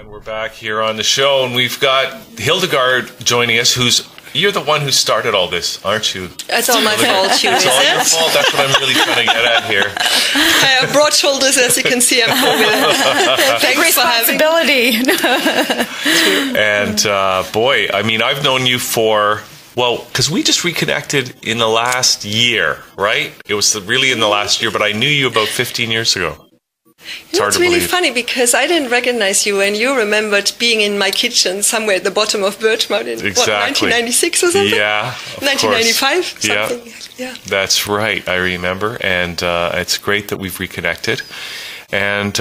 And we're back here on the show, and we've got Hildegard joining us, you're the one who started all this, aren't you? It's all my fault, Hugh. It's all your fault. That's what I'm really trying to get at here. I have broad shoulders, as you can see. I'm cool with it. Thanks for having me. And boy, I mean, I've known you because we just reconnected in the last year, right? It was really in the last year, but I knew you about 15 years ago. It's really funny because I didn't recognize you, and you remembered being in my kitchen somewhere at the bottom of Birchmount in 1996 or something? Yeah, 1995, something. Yeah, that's right. I remember, and it's great that we've reconnected. And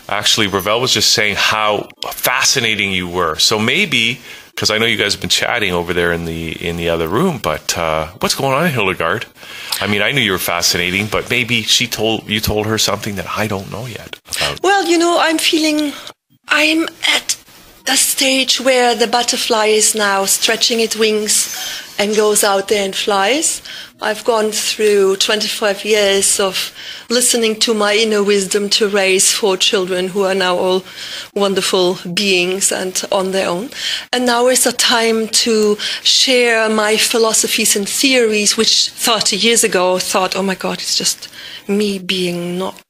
actually, Ravel was just saying how fascinating you were. So maybe, because I know you guys have been chatting over there in the other room, but what's going on, Hildegard? I mean, I knew you were fascinating, but maybe you told her something that I don't know yet about. Well, I'm at a stage where the butterfly is now stretching its wings and goes out there and flies. I've gone through 25 years of listening to my inner wisdom to raise 4 children who are now all wonderful beings and on their own. And now is the time to share my philosophies and theories, which 30 years ago thought, oh my God, it's just me being not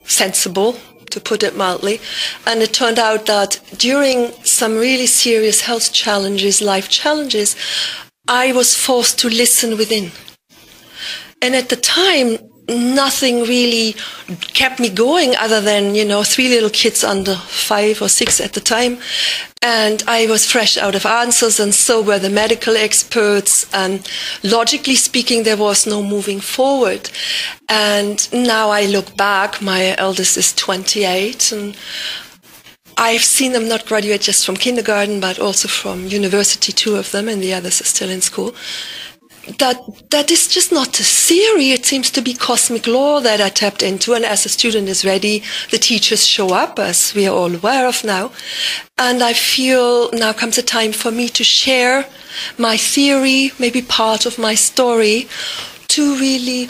sensible, to put it mildly. And it turned out that during some really serious health challenges, life challenges, I was forced to listen within. And at the time, nothing really kept me going other than, 3 little kids under 5 or 6 at the time. And I was fresh out of answers, and so were the medical experts. And logically speaking, there was no moving forward. And now I look back, my eldest is 28, and I've seen them not graduate just from kindergarten, but also from university, 2 of them, and the others are still in school. That is just not a theory. It seems to be cosmic law that I tapped into. And as a student is ready, the teachers show up, as we are all aware of now. And I feel now comes a time for me to share my theory, maybe part of my story, to really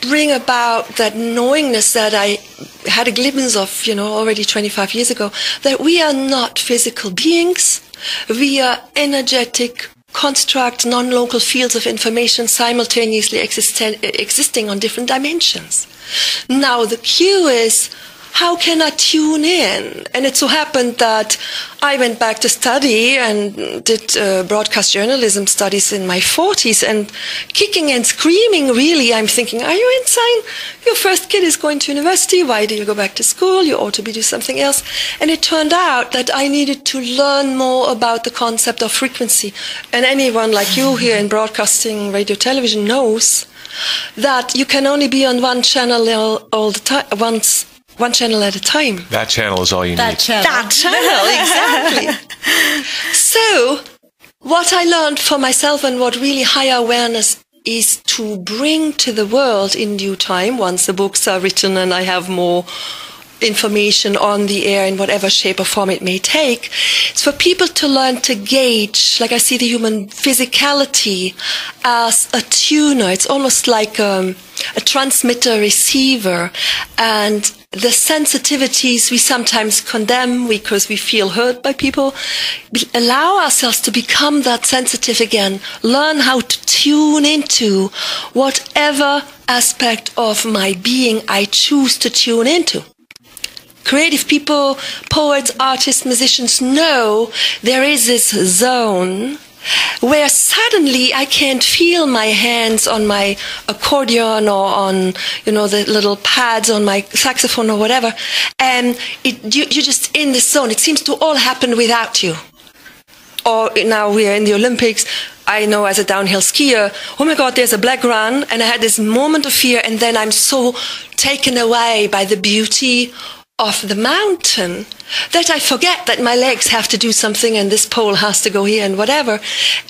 bring about that knowingness that I had a glimpse of, already 25 years ago, that we are not physical beings. We are energetic construct, non-local fields of information simultaneously existing on different dimensions. Now the cue is, how can I tune in? And it so happened that I went back to study and did broadcast journalism studies in my 40s, and kicking and screaming, really, I'm thinking, are you insane? Your first kid is going to university. Why do you go back to school? You ought to be doing something else. And it turned out that I needed to learn more about the concept of frequency. And anyone like you here in broadcasting, radio, television knows that you can only be on one channel all the time, one channel at a time. That channel is all you need. That channel, exactly. So, what I learned for myself and what really higher awareness is to bring to the world in due time, once the books are written and I have more information on the air in whatever shape or form it may take, it's for people to learn to gauge, like I see the human physicality as a tuner. It's almost like a transmitter receiver, and the sensitivities we sometimes condemn because we feel hurt by people, allow ourselves to become that sensitive again, learn how to tune into whatever aspect of my being I choose to tune into. Creative people, poets, artists, musicians know there is this zone where suddenly I can't feel my hands on my accordion or on, the little pads on my saxophone or whatever. And you're just in this zone. It seems to all happen without you. Or now we are in the Olympics. I know as a downhill skier, oh my God, there's a black run. And I had this moment of fear. And then I'm so taken away by the beauty of the mountain that I forget that my legs have to do something and this pole has to go here and whatever.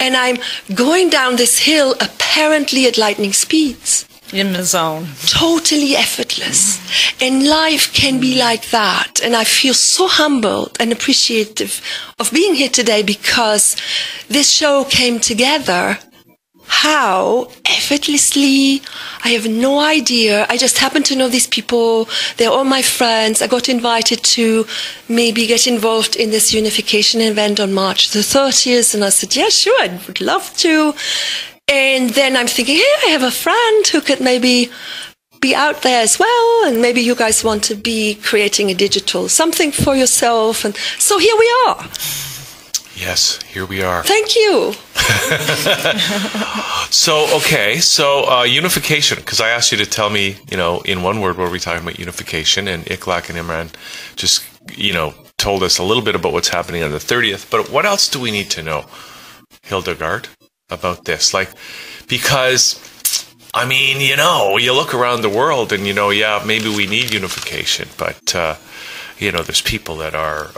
And I'm going down this hill apparently at lightning speeds. In the zone. Totally effortless. And life can be like that. And I feel so humbled and appreciative of being here today because this show came together how effortlessly, I have no idea. I just happen to know these people. They're all my friends. I got invited to maybe get involved in this unification event on March the 30th. And I said, yeah, sure, I would love to. And then I'm thinking, hey, I have a friend who could maybe be out there as well. And maybe you guys want to be creating a digital something for yourself. And so here we are. Yes, here we are. Thank you. So unification, because I asked you to tell me, in one word, what are we talking about unification? And Iklak and Imran just, told us a little bit about what's happening on the 30th. But what else do we need to know, Hildegard, about this? Because, you look around the world and, yeah, maybe we need unification. But, there's people that are...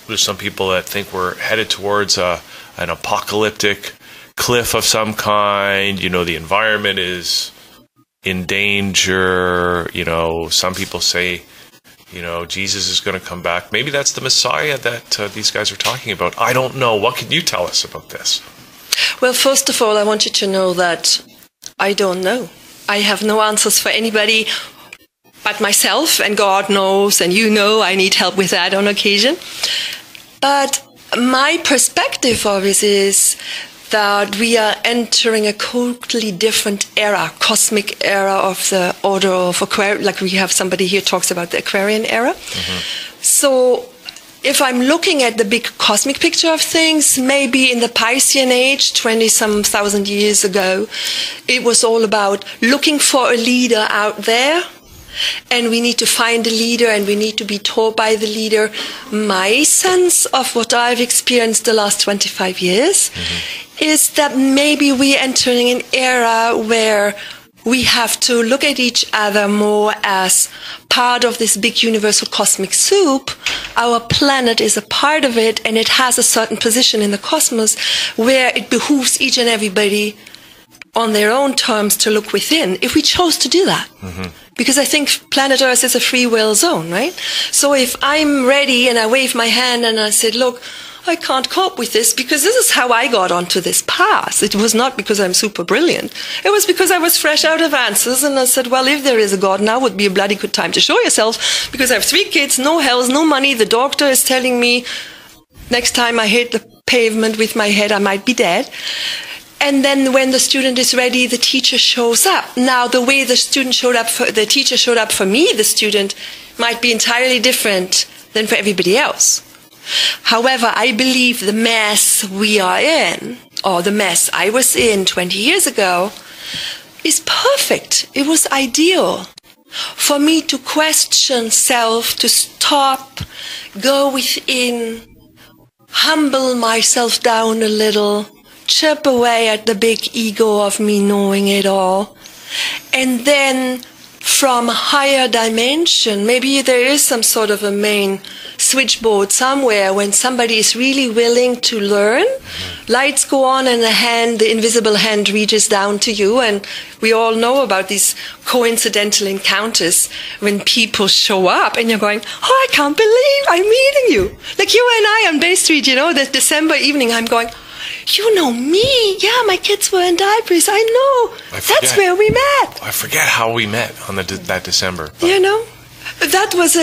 There's some people that think we're headed towards an apocalyptic cliff of some kind. The environment is in danger. Some people say, Jesus is going to come back. Maybe that's the Messiah that these guys are talking about. I don't know. What can you tell us about this? Well, first of all, I want you to know that I don't know. I have no answers for anybody but myself, and God knows, and I need help with that on occasion. But my perspective of it is that we are entering a totally different era, cosmic era of the order of Aquarius. Like we have somebody here talks about the Aquarian era. Mm-hmm. So if I'm looking at the big cosmic picture of things, maybe in the Piscean age, 20-some thousand years ago, it was all about looking for a leader out there. And we need to find a leader, and we need to be taught by the leader. My sense of what I've experienced the last 25 years is that maybe we're entering an era where we have to look at each other more as part of this big universal cosmic soup. Our planet is a part of it, and it has a certain position in the cosmos where it behooves each and everybody on their own terms to look within, if we chose to do that. Mm-hmm. Because I think planet Earth is a free will zone, right? So if I'm ready and I wave my hand and I said, look, I can't cope with this because this is how I got onto this path. It was not because I'm super brilliant. It was because I was fresh out of answers, and I said, well, if there is a God, now would be a bloody good time to show yourself, because I have 3 kids, no health, no money. The doctor is telling me next time I hit the pavement with my head, I might be dead. And then when the student is ready, the teacher shows up. Now, the way the teacher showed up for me, the student, might be entirely different than for everybody else. However, I believe the mess we are in, or the mess I was in 20 years ago, is perfect. It was ideal for me to question self, to stop, go within, humble myself down a little, chip away at the big ego of me knowing it all. And then from a higher dimension, maybe there is some sort of a main switchboard somewhere when somebody is really willing to learn. Lights go on and the invisible hand reaches down to you. And we all know about these coincidental encounters when people show up and you're going, oh, I can't believe I'm meeting you. Like you and I on Bay Street, that December evening, I'm going, you know me. Yeah, my kids were in diapers. I know. That's where we met. I forget how we met on that December. But. That was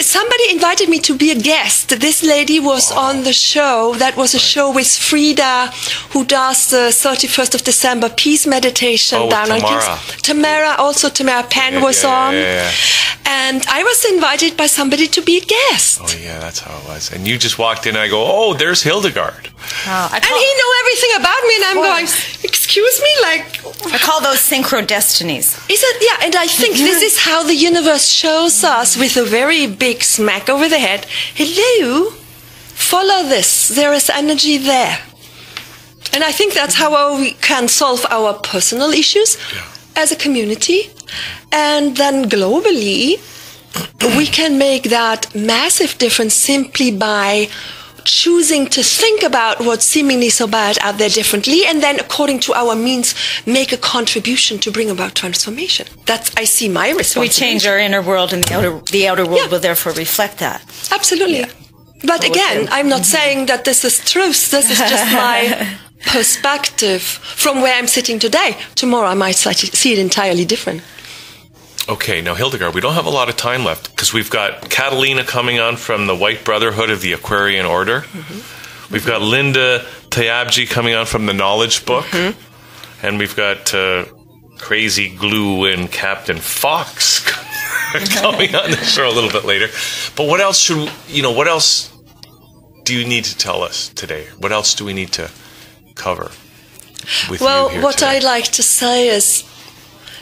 somebody invited me to be a guest. This lady was on the show. That was a show with Frida, who does the 31st of December peace meditation down Tamara. on Kings. Tamara Penn was on. Yeah. And I was invited by somebody to be a guest. Oh, yeah, that's how it was. And you just walked in and I go, oh, there's Hildegard. And he knew everything about me, and I'm going, excuse me? I call those synchro destinies. Is it? Yeah, and I think this is how the universe shows us with a very big smack over the head. Hello, follow this. There is energy there. And I think that's how we can solve our personal issues as a community. And then globally, we can make that massive difference simply by choosing to think about what's seemingly so bad out there differently, and then according to our means make a contribution to bring about transformation. That's, I see, my responsibility. We change our inner world, and the outer world will therefore reflect that. Absolutely. But again, I'm not saying that this is truth. This is just my perspective from where I'm sitting today. Tomorrow I might see it entirely different. Okay, now Hildegard, we don't have a lot of time left because we've got Catalina coming on from the White Brotherhood of the Aquarian Order. Mm-hmm. We've got Linda Tayabji coming on from the Knowledge Book. Mm-hmm. And we've got Crazy Glue and Captain Fox coming on the show a little bit later. But what else what else do you need to tell us today? What else do we need to cover with you here what today? I'd like to say is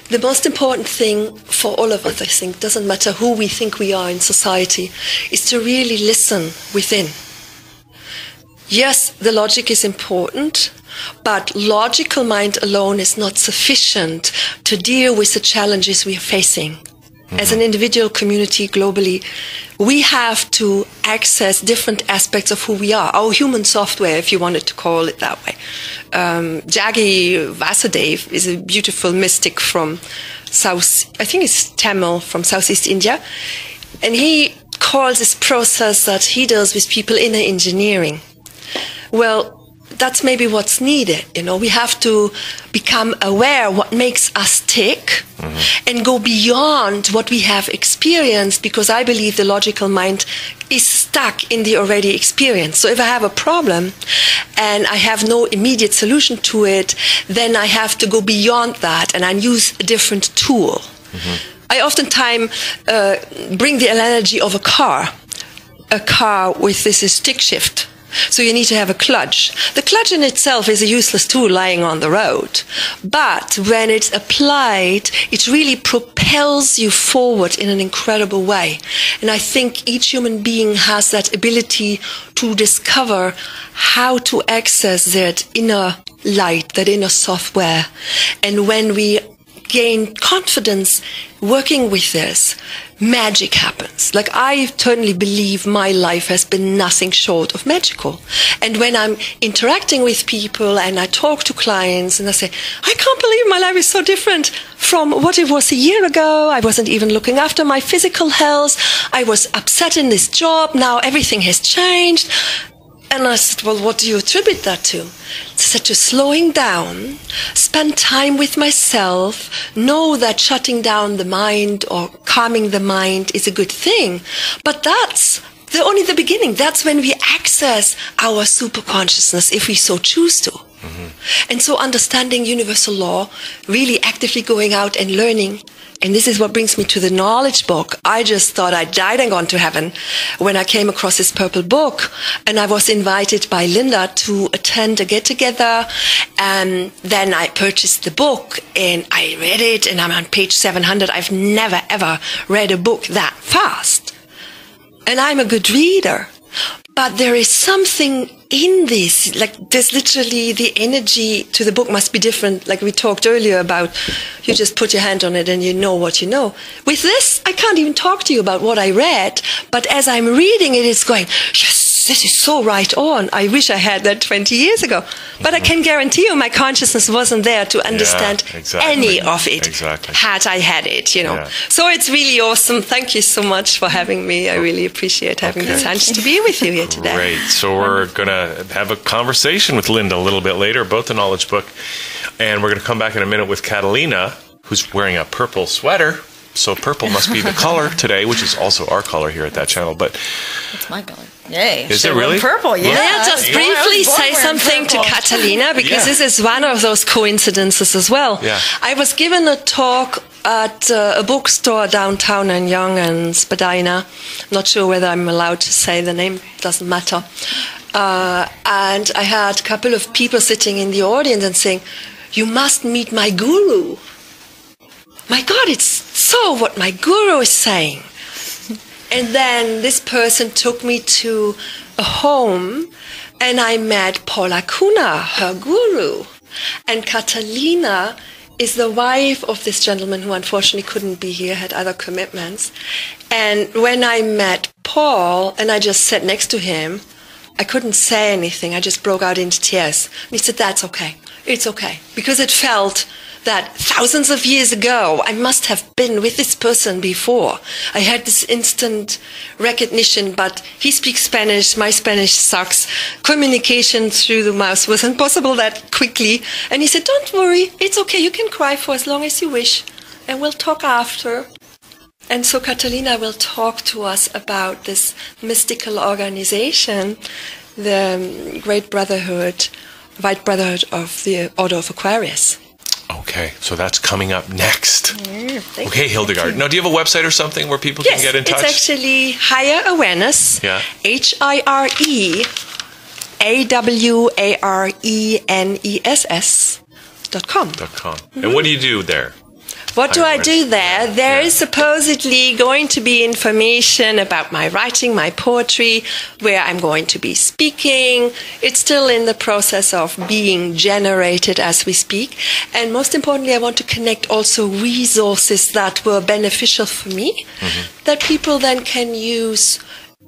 the most important thing for all of us, I think, doesn't matter who we think we are in society, is to really listen within. Yes, the logic is important, but logical mind alone is not sufficient to deal with the challenges we are facing. Mm-hmm. As an individual, community, globally, we have to access different aspects of who we are, our human software, if you wanted to call it that way. Jagi Vasudev is a beautiful mystic from I think it's Tamil, from Southeast India. And he calls this process that he does with people inner engineering. Well, that's maybe what's needed. We have to become aware what makes us tick, mm-hmm. and go beyond what we have experienced, because I believe the logical mind is stuck in the already experience. So if I have a problem and I have no immediate solution to it, then I have to go beyond that and I use a different tool. Mm-hmm. I oftentimes bring the analogy of a car with this stick shift. So you need to have a clutch. The clutch in itself is a useless tool lying on the road. But when it's applied, it really propels you forward in an incredible way. And I think each human being has that ability to discover how to access that inner light, that inner software. And when we gain confidence working with this, magic happens. Like, I totally believe my life has been nothing short of magical. And when I'm interacting with people and I talk to clients and I say, I can't believe my life is so different from what it was a year ago. I wasn't even looking after my physical health. I was upset in this job. Now everything has changed. And I said, well, what do you attribute that to? I said, to slowing down, spend time with myself, know that shutting down the mind or calming the mind is a good thing. But that's only the beginning. That's when we access our superconsciousness, if we so choose to. Mm-hmm. And so understanding universal law, really actively going out and learning. And this is what brings me to the Knowledge Book. I just thought I died and gone to heaven when I came across this purple book. And I was invited by Linda to attend a get-together. And then I purchased the book and I read it. And I'm on page 700. I've never, ever read a book that fast. And I'm a good reader. But there is something in this, like, there's literally the energy to the book must be different. Like we talked earlier about, you just put your hand on it and you know what you know. With this, I can't even talk to you about what I read, but as I'm reading it, it's going, yes, this is so right on. I wish I had that 20 years ago. But I can guarantee you my consciousness wasn't there to understand any of it had I had it, Yeah. So it's really awesome. Thank you so much for having me. I really appreciate having the chance to be with you here today. Great. So we're going to have a conversation with Linda a little bit later about the Knowledge Book. And we're going to come back in a minute with Catalina, who's wearing a purple sweater. So purple must be the color today, which is also our color here at that channel. But it's my color. Yay. Is it really? Purple, yeah. May I just briefly say something to Catalina? Because this is one of those coincidences as well. Yeah. I was given a talk at a bookstore downtown in Young and Spadina. Not sure whether I'm allowed to say the name. Doesn't matter. And I had a couple of people sitting in the audience and saying, you must meet my guru. My God, it's so what my guru is saying. And then this person took me to a home and I met Paula Kuna, her guru. And Catalina is the wife of this gentleman who unfortunately couldn't be here, had other commitments. And when I met Paul and I just sat next to him, I couldn't say anything. I just broke out into tears. And he said, that's okay. It's okay. Because it felt that thousands of years ago, I must have been with this person before. I had this instant recognition, but he speaks Spanish, my Spanish sucks. Communication through the mouse was impossible that quickly. And he said, don't worry, it's okay, you can cry for as long as you wish, and we'll talk after. And so Catalina will talk to us about this mystical organization, the Great Brotherhood, White Brotherhood of the Order of Aquarius. Okay, so that's coming up next. Okay, Hildegard. Now, do you have a website or something where people can get in touch? Yes, it's actually Higher Awareness, yeah. HireAwareness.com. And what do you do there? What do I do there? There is supposedly going to be information about my writing, my poetry, where I'm going to be speaking. It's still in the process of being generated as we speak. And most importantly, I want to connect also resources that were beneficial for me, that people then can use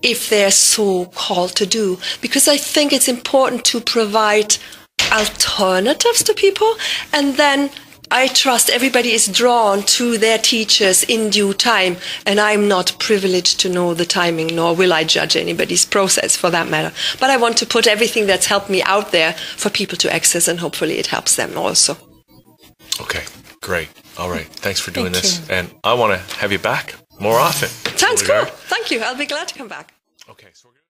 if they're so called to do. Because I think it's important to provide alternatives to people, and then I trust everybody is drawn to their teachers in due time, and I'm not privileged to know the timing, nor will I judge anybody's process for that matter. But I want to put everything that's helped me out there for people to access, and hopefully it helps them also. Okay, great. All right, thanks for doing this. And I want to have you back more often. Sounds cool. Thank you. I'll be glad to come back. Okay, so we're